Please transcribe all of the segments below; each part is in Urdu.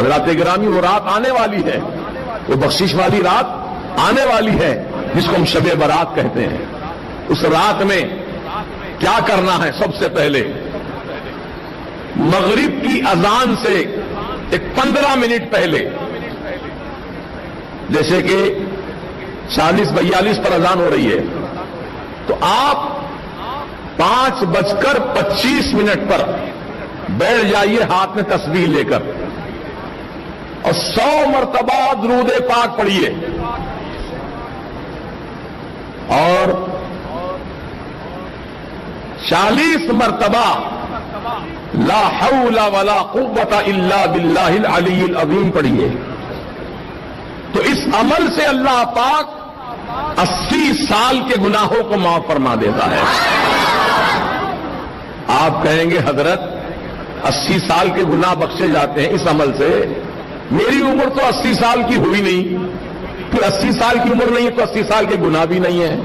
حضرات گرامی وہ رات آنے والی ہے، وہ بخشش والی رات آنے والی ہے جس کو ہم شب برات کہتے ہیں۔ اس رات میں کیا کرنا ہے؟ سب سے پہلے مغرب کی اذان سے ایک 15 منٹ پہلے، جیسے کہ 40-42 پر اذان ہو رہی ہے، تو آپ 5:25 پر بیٹھ جائیے ہاتھ میں تسبیح لے کر، اور 100 مرتبہ درود پاک پڑھیے، اور 40 مرتبہ لا حول ولا قوت الا باللہ العلی العظیم پڑھیے۔ تو اس عمل سے اللہ پاک 80 سال کے گناہوں کو معاف فرما دیتا ہے۔ آپ کہیں گے حضرت 80 سال کے گناہ بخشے جاتے ہیں اس عمل سے، میری عمر تو 80 سال کی ہوئی نہیں، پھر 80 سال کی عمر نہیں ہے تو 80 سال کے گناہ بھی نہیں ہے۔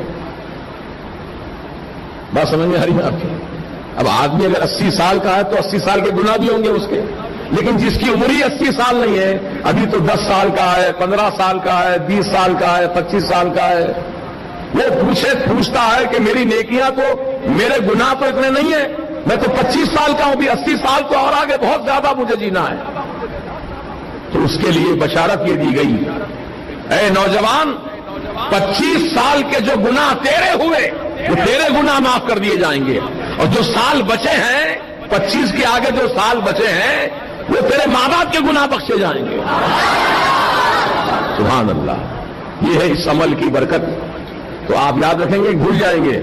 بات سمجھ میں آ رہی ہے آپ کی؟ اب آدمی اگر 80 سال کا ہے تو 80 سال کے گناہ بھی ہوں گے اس کے، لیکن جس کی عمر ہی 80 سال نہیں ہے، ابھی تو 10 سال کا ہے، 15 سال کا ہے، 20 سال کا ہے، 25 سال کا ہے، وہ پوچھتا ہے کہ میری نیکیاں تو، میرے گناہ تو اتنے نہیں ہیں، میں تو 25 سال کا ہوں، بھی 80 سال تو اور آگے بہت زیادہ مجھے جینا ہے۔ تو اس کے لیے بشارت یہ دی گئی، اے نوجوان، 25 سال کے جو گناہ تیرے ہوئے وہ تیرے گناہ معاف کر دیے جائیں گے، اور جو سال بچے ہیں 25 کے آگے جو سال بچے ہیں وہ تیرے ماں باپ کے گناہ بخشے جائیں گے۔ سبحان اللہ، یہ ہے اس عمل کی برکت۔ تو آپ یاد رکھیں گے، بھول جائیں گے۔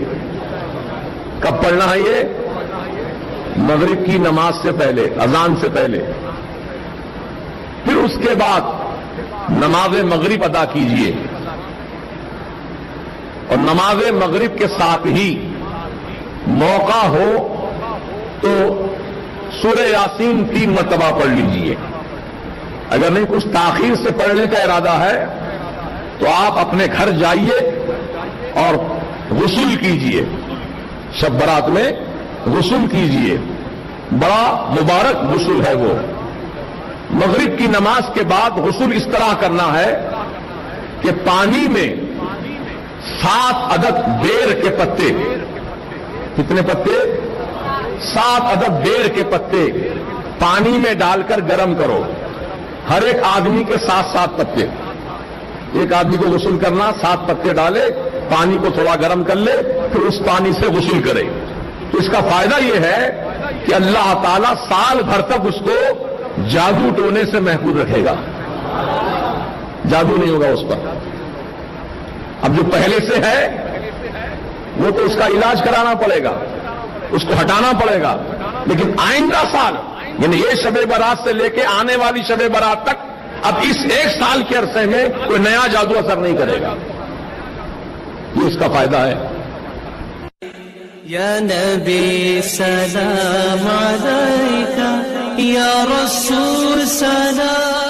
کب پڑھنا ہے یہ؟ مغرب کی نماز سے پہلے، اذان سے پہلے۔ پھر اس کے بعد نماز مغرب ادا کیجئے، اور نماز مغرب کے ساتھ ہی موقع ہو تو سورہ یاسین 3 مرتبہ پڑھ لیجئے۔ اگر نہیں کچھ تاخیر سے پڑھنے کا ارادہ ہے تو آپ اپنے گھر جائیے اور غسل کیجئے، شب برات میں غسل کیجئے، بڑا مبارک غسل ہے وہ۔ مغرب کی نماز کے بعد غسل اس طرح کرنا ہے کہ پانی میں 7 عدد بیر کے پتے، کتنے پتے؟ 7 عدد بیر کے پتے پانی میں ڈال کر گرم کرو، ہر ایک آدمی کے 7 پتے۔ ایک آدمی کو غسل کرنا، 7 پتے ڈالے، پانی کو تھوڑا گرم کر لے، پھر اس پانی سے غسل کرے۔ تو اس کا فائدہ یہ ہے کہ اللہ تعالیٰ سال بھر تک اس کو جادو ٹونے سے محفوظ رکھے گا، جادو نہیں ہوگا اس پر۔ اب جو پہلے سے ہے وہ تو اس کا علاج کرانا پڑے گا، اس کو ہٹانا پڑے گا، لیکن آئندہ سال، یعنی یہ شب برات سے لے کے آنے والی شب برات تک، اب اس 1 سال کے عرصے میں کوئی نیا جادو اثر نہیں کرے گا۔ یہ اس کا فائدہ ہے۔ یا نبی سلام علیکہ، یا رسول سلام